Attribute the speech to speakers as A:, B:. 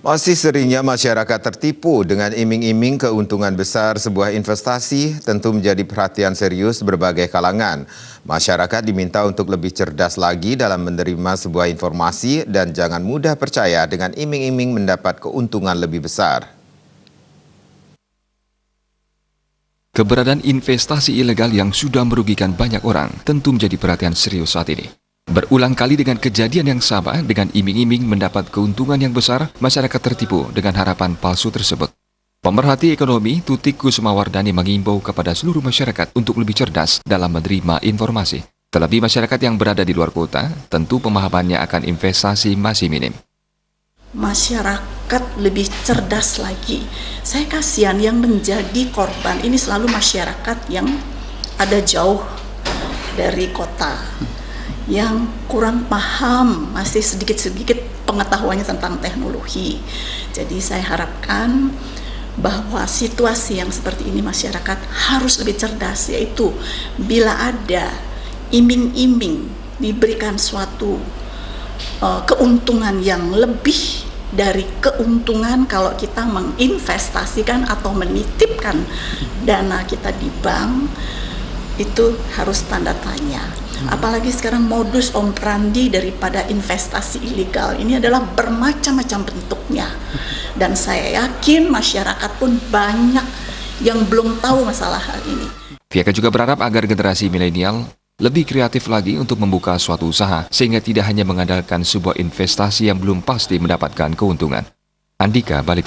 A: Masih seringnya masyarakat tertipu dengan iming-iming keuntungan besar sebuah investasi tentu menjadi perhatian serius berbagai kalangan. Masyarakat diminta untuk lebih cerdas lagi dalam menerima sebuah informasi dan jangan mudah percaya dengan iming-iming mendapat keuntungan lebih besar.
B: Keberadaan investasi ilegal yang sudah merugikan banyak orang tentu menjadi perhatian serius saat ini. Berulang kali dengan kejadian yang sama dengan iming-iming mendapat keuntungan yang besar, masyarakat tertipu dengan harapan palsu tersebut. Pemerhati ekonomi Tutik Kusumawardani mengimbau kepada seluruh masyarakat untuk lebih cerdas dalam menerima informasi. Terlebih masyarakat yang berada di luar kota, tentu pemahamannya akan investasi masih minim.
C: Masyarakat lebih cerdas lagi. Saya kasihan yang menjadi korban ini selalu masyarakat yang ada jauh dari kota, yang kurang paham, masih sedikit-sedikit pengetahuannya tentang teknologi. Jadi saya harapkan bahwa situasi yang seperti ini masyarakat harus lebih cerdas, yaitu bila ada iming-iming diberikan suatu keuntungan yang lebih dari keuntungan kalau kita menginvestasikan atau menitipkan dana kita di bank, itu harus tanda tanya. Apalagi sekarang modus operandi daripada investasi ilegal ini adalah bermacam-macam bentuknya. Dan saya yakin masyarakat pun banyak yang belum tahu masalah hal ini.
B: Pihaknya juga berharap agar generasi milenial lebih kreatif lagi untuk membuka suatu usaha, sehingga tidak hanya mengandalkan sebuah investasi yang belum pasti mendapatkan keuntungan. Andika, Bali TV.